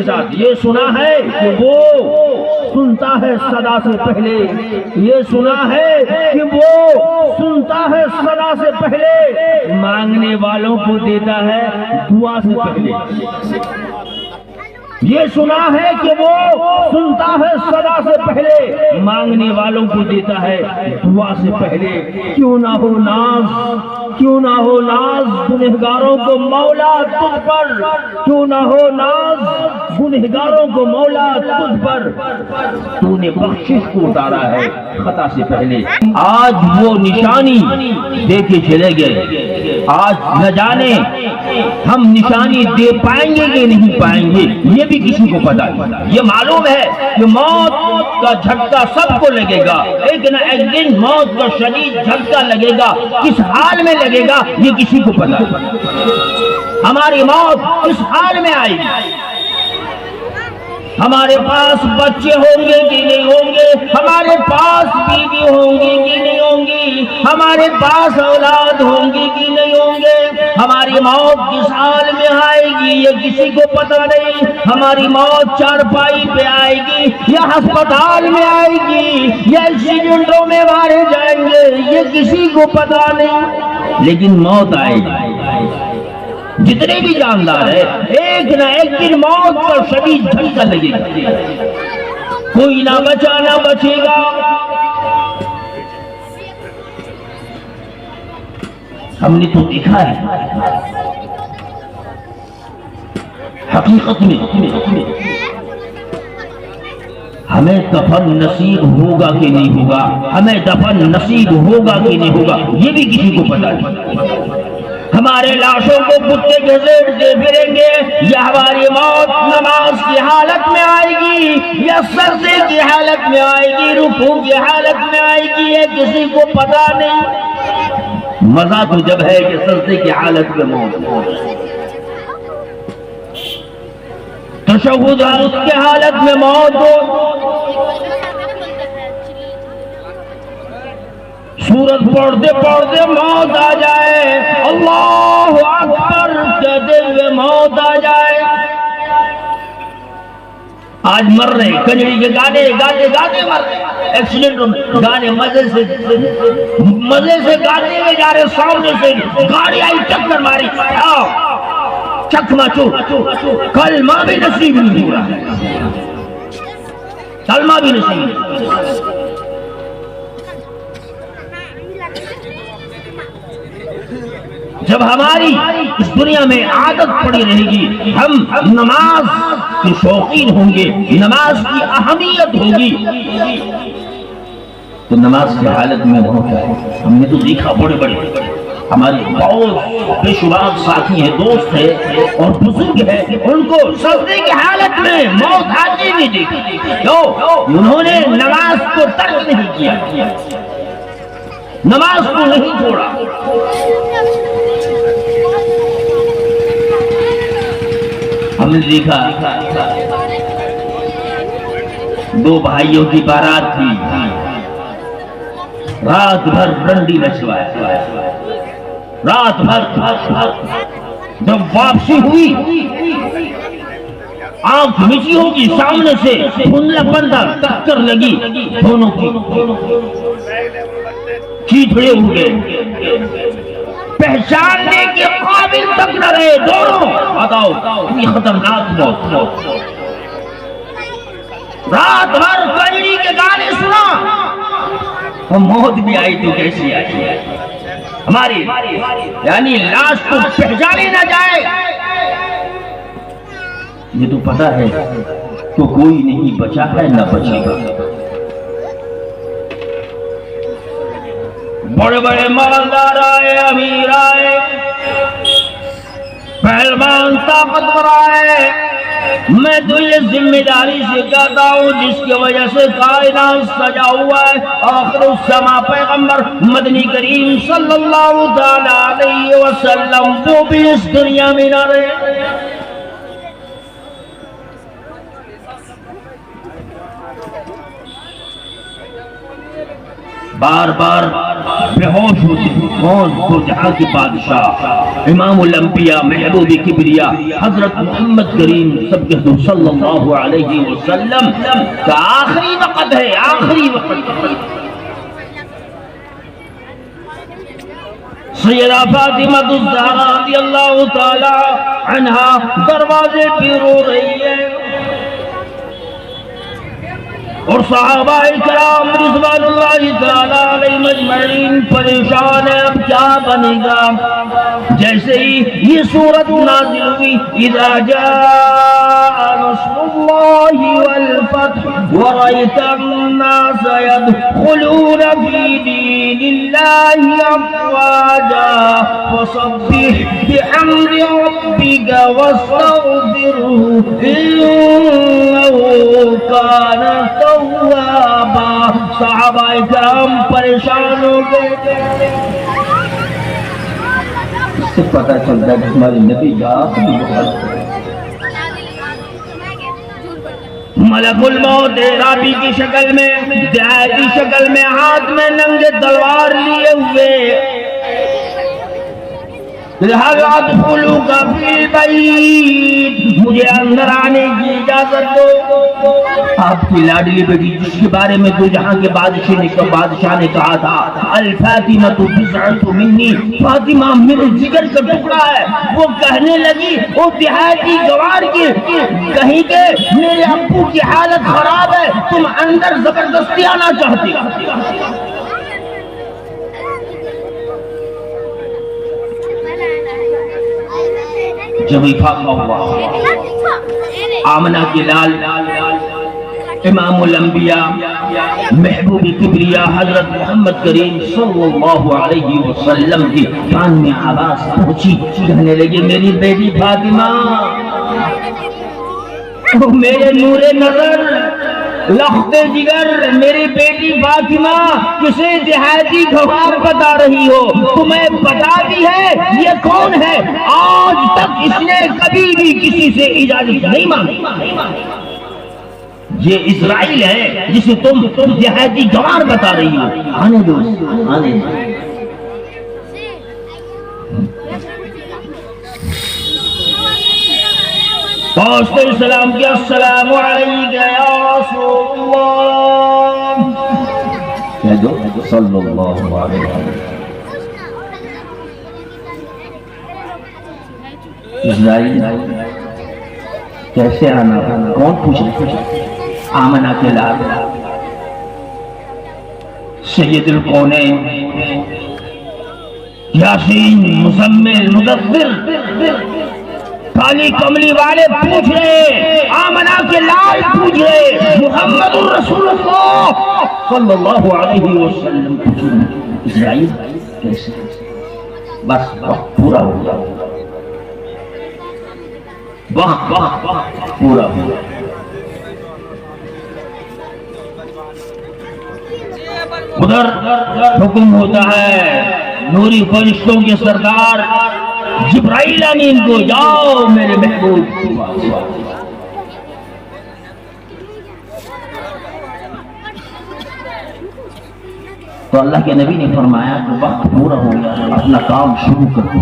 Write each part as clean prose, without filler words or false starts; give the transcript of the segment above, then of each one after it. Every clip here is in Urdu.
ساتھ یہ سنا ہے کہ وہ سنتا ہے صدا سے پہلے، یہ سنا ہے کہ وہ سنتا ہے صدا سے پہلے، مانگنے والوں کو دیتا ہے دعا سے پہلے۔ یہ سنا ہے کہ وہ سنتا ہے صدا سے پہلے، مانگنے والوں کو دیتا ہے دعا سے پہلے۔ کیوں نہ ہو ناز، کیوں نہ ہو ناز گنہگاروں کو مولا تجھ پر، کیوں نہ ہو ناز گنہگاروں کو مولا تجھ پر، تو نے بخشش کو اتارا ہے خطا سے پہلے۔ آج وہ نشانی دے کے چلے گئے، آج نہ جانے ہم نشانی دے پائیں گے کہ نہیں پائیں گے، یہ بھی کسی کو پتا نہیں۔ یہ معلوم ہے کہ موت کا جھٹکا سب کو لگے گا، ایک نہ ایک دن موت کا شدید جھٹکا لگے گا، کس حال میں لگے گا یہ کسی کو پتا نہیں۔ ہماری موت کس حال میں آئے گی، ہمارے پاس بچے ہوں گے کہ نہیں ہوں گے، ہمارے پاس بیوی ہوں گی کہ نہیں ہوں گی، ہمارے پاس اولاد ہوں گی کہ نہیں ہوں گے، ہماری موت کس حال میں آئے گی یہ کسی کو پتہ نہیں۔ ہماری موت چارپائی پہ آئے گی یا ہسپتال میں آئے گی یا ایکسیڈنٹوں میں مارے جائیں گے یہ کسی کو پتہ نہیں، لیکن موت آئے گی۔ جتنے بھی جاندار ہے ایک نہ ایک دن موت کا شدید جھٹکا لگے گا، کوئی نہ بچا نہ بچے گا۔ ہم نے تو دیکھا ہے حقیقت میں ہمیں دفن نصیب ہوگا کہ نہیں ہوگا، ہمیں دفن نصیب ہوگا کہ نہیں ہوگا یہ بھی کسی کو پتہ نہیں۔ ہمارے لاشوں کو کتے گھسیٹتے پھریں گے یا ہماری موت نماز کی حالت میں آئے گی یا سجدے کی حالت میں آئے گی، رکوع کی حالت میں آئے گی یہ کسی کو پتہ نہیں۔ مزہ تو جب ہے کہ سجدے کی حالت میں موت ہو، تشہد کی حالت میں موت ہو، سورت پڑھتے پڑھتے موت آ جائے، اللہ اکبر کہتے ہوئے موت آ جائے۔ آج مر رہے کنجری کے گانے گاتے گاتے مر رہے، ایکسیڈنٹوں میں گانے مزے سے گاتے ہوئے جا رہے، سامنے سے گاڑی آئی ٹکر ماری، چکما چور، کلمہ بھی نصیب نہیں ہو رہا، کلمہ بھی نصیب نہیں۔ جب ہماری اس دنیا میں عادت پڑی رہے گی، ہم نماز کے شوقین ہوں گے، نماز کی اہمیت ہوگی، تو نماز کی حالت میں ہوتا ہے۔ ہم نے تو دیکھا بڑے بڑے ہمارے بہت بے شمار ساتھی ہیں، دوست ہیں اور بزرگ ہیں، ان کو سجدے کی حالت میں موت آتی بھی دیکھی، کیوں؟ انہوں نے نماز کو ترک نہیں کیا، نماز کو نہیں چھوڑا۔ ہم نے دیکھا دو بھائیوں کی بارات تھی، رات بھر ڈنڈی نچوائے، رات بھر جب واپسی ہوئی آنکھ مچی ہوگی، سامنے سے دھندلا پردہ ٹکر لگی، دونوں کی چیتڑے ہوئے، پہچاننے کے قابل تک نہ رہے دونوں۔ بتاؤ اتنی خطرناک موت، رات بھر کنجری کے گانے سنا اور موت بھی آئی تو کیسی آئی؟ ہماری یعنی لاش کو پہچانے نہ جائے، یہ تو پتا ہے تو کوئی نہیں بچا ہے نہ بچے گا۔ بڑے بڑے مالدار آئے، امیر آئے، پہلوان طاقتور آئے، میں تو یہ ذمہ داری سے کہتا ہوں جس کی وجہ سے کائنات سجا ہوا ہے، آخر السماء پیغمبر مدنی کریم صلی اللہ تعالی علیہ وسلم، وہ بھی اس دنیا میں نہ رہے۔ بار بار بے ہوش ہوتے ہیں. کون؟ دو جہاں کے بادشاہ امام الانبیاء محبوب کبریا حضرت محمد کریم سب کے صلی اللہ علیہ وسلم کا آخری وقت ہے، آخری وقت. سیدہ فاطمہ الزہرا رضی اللہ تعالی عنہا دروازے پہ رو رہی ہے اور صحابہ کرام رضوان اللہ تعالی علیہم اجمعین پریشان ہیں، اب کیا بنے گا. جیسے ہی یہ سورت نازل ہوئی اذا جاء نصر اللہ والفتح ورأيت الناس يدخلون في دين الله أفواجا فسبح بحمد ربك واستغفره إنه كان توابا. صحابہ کرام پریشان ہو گئے. اس سے پتہ چلتا ہے کہ ہمارے نبی ملک الموت رابی کی شکل میں، دہائی کی شکل میں، ہاتھ میں ننگے تلوار لیے ہوئے هل ادخلوک فی البیت، مجھے اندر آنے کی اجازت دو. آپ کی لاڈلی بیٹی جس کے بارے میں دو جہاں کے بادشاہ نے کہا تھا الفاطمہ بضعۃ منی، فاطمہ میرے جگر کا ٹکڑا ہے، وہ کہنے لگی وہ دیہاتی گوار کی کہیں کہ میرے ابو کی حالت خراب ہے، تم اندر زبردستی آنا چاہتی. جب افاقہ ہوا آمنہ کے لال امام الانبیاء محبوب کبریا حضرت محمد کریم صلی اللہ علیہ وسلم کی کان میں آواز پہنچی، کہنے لگے میری بیٹی فاطمہ، میرے نور نظر، لخت جگر، میری بیٹی فاطمہ کسے دیہاتی گوار بتا رہی ہو؟ تمہیں پتا بھی ہے یہ کون ہے؟ آج تک اس نے کبھی بھی کسی سے اجازت نہیں مانگی. یہ اسرائیل ہے جسے تم دیہاتی گوار بتا رہی ہو. آنے دو، آنے دو. پہنچتے السلام کیا، السلام علیکم یا رسول اللہ، کہہ دو صلی اللہ علیہ وسلم. اسرائیل کیسے آنا؟ کون پوچھے؟ آمنہ کے لال سید الکونین یاسین مزمل مدثر کالی کملی والے پوچھ رہے، آمنہ کے لال پوچھ رہے، محمد الرسول اللہ صلی اللہ علیہ وسلم پوچھ رہے. اسرائیل کیسے؟ بس وقت پورا ہو گیا، وقت پورا ہو گیا. ادھر حکم ہوتا ہے نوری فرشتوں کے سردار جبرائیل امین کو، جاؤ میرے محبوب. تو اللہ کے نبی نے فرمایا کہ وقت پورا ہو گیا، اپنا کام شروع کرو،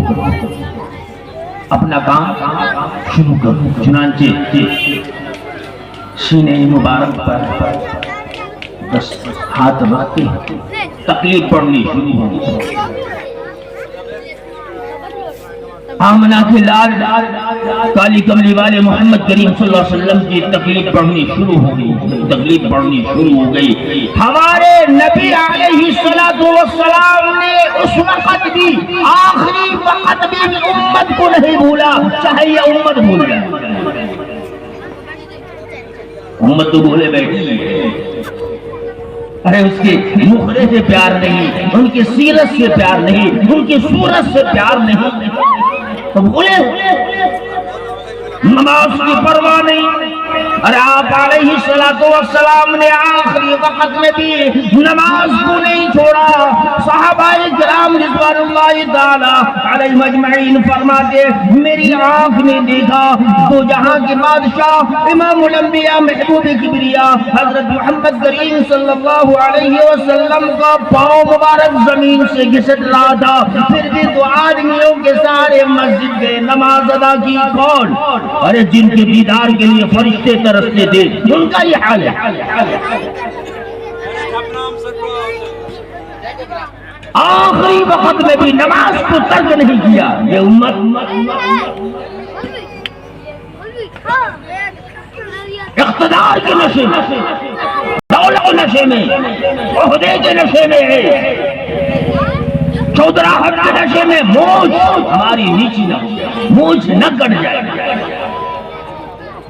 اپنا کام شروع کرو. چنانچہ سینے مبارک پر بس ہاتھ رکھتے تکلیف پڑنی شروع ہو گئی. آمنہ کے لال کالی کملی والے محمد کریم صلی اللہ علیہ وسلم کی تکلیف پڑھنی شروع ہو گئی، تکلیف پڑھنی شروع ہو گئی. ہمارے نبی علیہ السلام نے اس وقت بھی، آخری وقت بھی امت کو نہیں بھولا، چاہے یہ امت بھول جائے. امت تو بھولے بیٹھی ہے، ارے اس کے مخرے سے پیار نہیں، ان کی سیرت سے پیار نہیں، ان کی صورت سے پیار نہیں، تو بھولے. نماز کی پرواہ نہیں. ارے آپ علیہ علیہ السلام نے آخری وقت میں بھی نماز کو نہیں چھوڑا. صحابہ کرام رضوان اللہ تعالی علیہم اجمعین فرماتے میری آنکھ نے دیکھا تو جہاں کے بادشاہ امام الانبیاء محبوب کبریا حضرت محمد کریم صلی اللہ علیہ وسلم کا پاؤں مبارک زمین سے گھسٹ رہا تھا. پھر بھی تو آدمیوں کے سارے مسجد گئے, نماز ادا کی. کون؟ ارے جن کے دیدار کے لیے فرشتے ترستے تھے ان کا یہ حال ہے. آخری وقت میں بھی نماز کو ترک نہیں کیا. یہ امت اقتدار کے نشے میں, دولت کے نشے میں, عہدے کے نشے میں ہے, چودراہٹ کے نشے میں. موج ہماری نیچی نہ موج نہ کٹ جائے.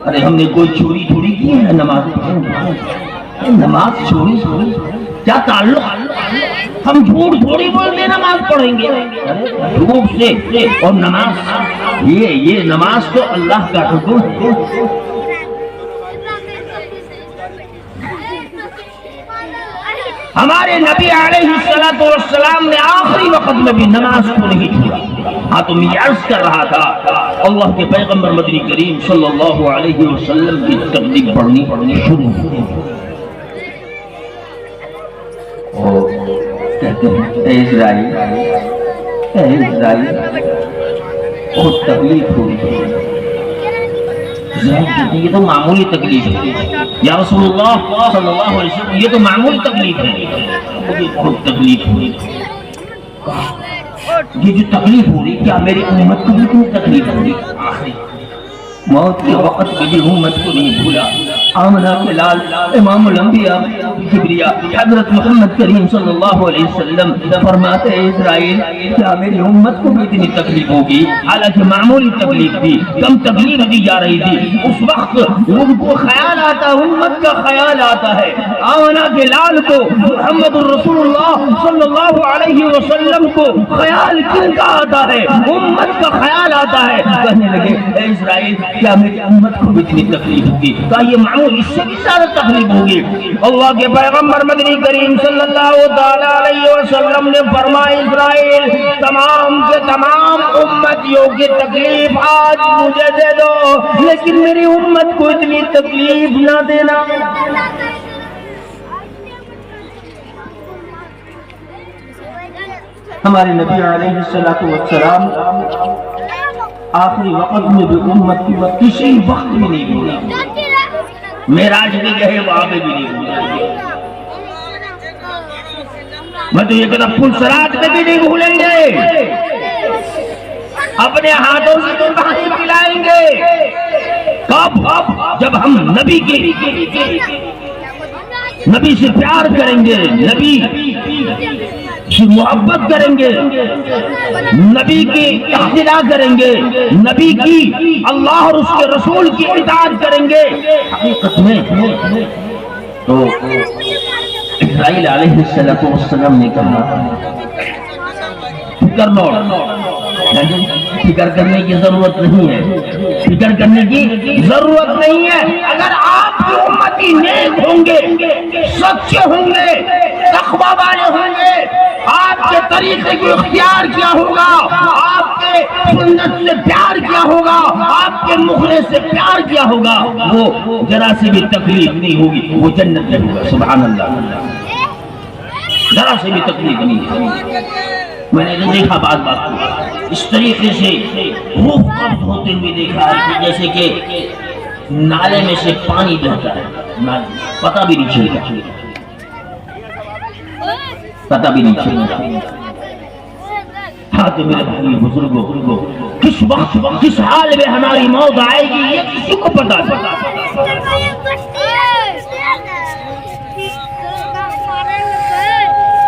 ارے ہم نے کوئی چوری تھوڑی کی ہے نماز پڑھیں. نماز چوری کیا تعلق؟ ہم جھوٹ تھوڑی بولتے نماز پڑھیں گے. جھوٹ سے اور نماز, یہ نماز تو اللہ کا حکم ہے. ہمارے نبی علیہ السلام نے آخری وقت میں بھی نماز کو نہیں چھوڑا. ہاں تو میں عرض کر رہا تھا اللہ کے پیغمبر مدنی کریم صلی اللہ علیہ وسلم کی تقدیم پڑھنی شروع ہوئی. اور کہتے ہیں اے اسرائیل بہت تکلیف ہوئی. یہ تو معمولی تکلیف ہے یا رسول اللہ صلی اللہ علیہ وسلم, یہ تو معمولی تکلیف ہے. مجھے بہت تکلیف ہوئی. یہ جو تکلیف ہو رہی کیا میری امت کو بھی کوئی تکلیف ہو رہی؟ آخری موت کے وقت میں بھی امت کو نہیں بھولا. آمنہ کے لال امام الانبیاء کبریا حضرت محمد کریم صلی اللہ علیہ وسلم فرماتے ہیں اسرائیل کیا میری امت کو بھی اتنی تکلیف ہوگی؟ حالانکہ معمولی تکلیف تھی, کم تکلیف دی جا رہی تھی. اس وقت ان کو خیال آتا, امت کا خیال آتا ہے. آمنہ کے لال کو محمد الرسول اللہ صلی اللہ علیہ وسلم کو خیال کن کا آتا ہے؟ امت کا خیال آتا ہے. کہنے لگے اے اسرائیل کیا میری امت کو بھی اتنی تکلیف ہوگی؟ کہا یہ معمول اس سے بھی زیادہ تکلیف ہوگی. اللہ کے پیغمبر مدنی کریم صلی اللہ علیہ وسلم نے فرمایا اسرائیل تمام کے تمام امتیوں کی تکلیف آج مجھے دے دو, لیکن میری امت کو اتنی تکلیف نہ دینا. ہمارے نبی علیہ السلام آخری وقت میں بھی امت کی کسی وقت بھی نہیں بھولا. معراج بھی گئے وہاں پہ بھی نہیں بھولا. میں تو یہ کہتا پلسرات میں بھی نہیں بھولیں گے. اپنے ہاتھوں سے تو پانی پلائیں گے. کب؟ جب ہم نبی سے پیار کریں گے, نبی کی محبت کریں گے, نبی کی اقتداء کریں گے, نبی کی اللہ اور اس کے رسول کی اطاعت کریں گے. حقیقت میں تو اسرائیل علیہ السلام نے کہا فکر لو, فکر کرنے کی ضرورت نہیں ہے, فکر کرنے کی ضرورت نہیں ہے. اگر آپ کی امتی نیک ہوں گے, سچے ہوں گے, تقوی والے ہوں گے, آپ کے طریقے کو اختیار کیا ہوگا, آپ کے سنت سے پیار کیا ہوگا, آپ کے مخلص سے پیار کیا ہوگا, وہ ذرا سے بھی تکلیف نہیں ہوگی, وہ جنت میں ہوگا. سبحان اللہ, ذرا سے بھی تکلیف نہیں ہوگی. میں نے دیکھا بات اس طریقے سے روح قبض ہوتے ہوئے دیکھا ہے کہ جیسے کہ نالے میں سے پانی بہتا ہے, پتہ بھی نہیں چلے گا, پتہ بھی نہیں چلے گا. ہاں تو میرے بھائی بزرگوں, کس وقت کس حال میں ہماری موت آئے گی یہ کسی کو پتہ نہیں.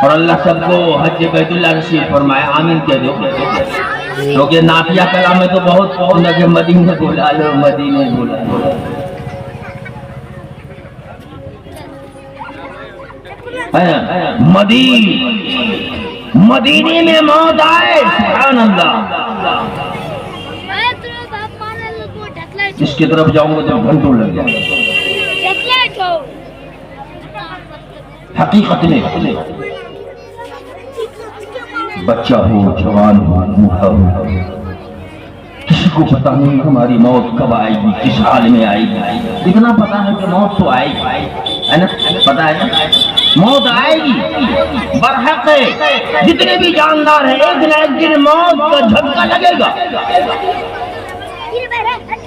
اور اللہ سب کو حج بیت اللہ نصیب فرمائے, آمین کہہ دو. کیونکہ نافیہ کلام میں تو بہت کہ مدینے بولا لو, مدینے بولا لو. مدینے میں موت آئے, سبحان اللہ. اس کی طرف جاؤں گا تو گھنٹوں لگ جائے. حقیقت میں بچہ ہو، جوان ہو، بوڑھا ہو، کسی کو پتا نہیں ہماری موت کب آئے گی، کس حال میں آئے گی۔ اتنا پتا ہے کہ موت تو آئے گی، ہے نا؟ پتا ہے نا موت آئے گی، برحق ہے۔ جتنے بھی جاندار ہیں ایک نہ ایک دن موت کا جھٹکا لگے گا۔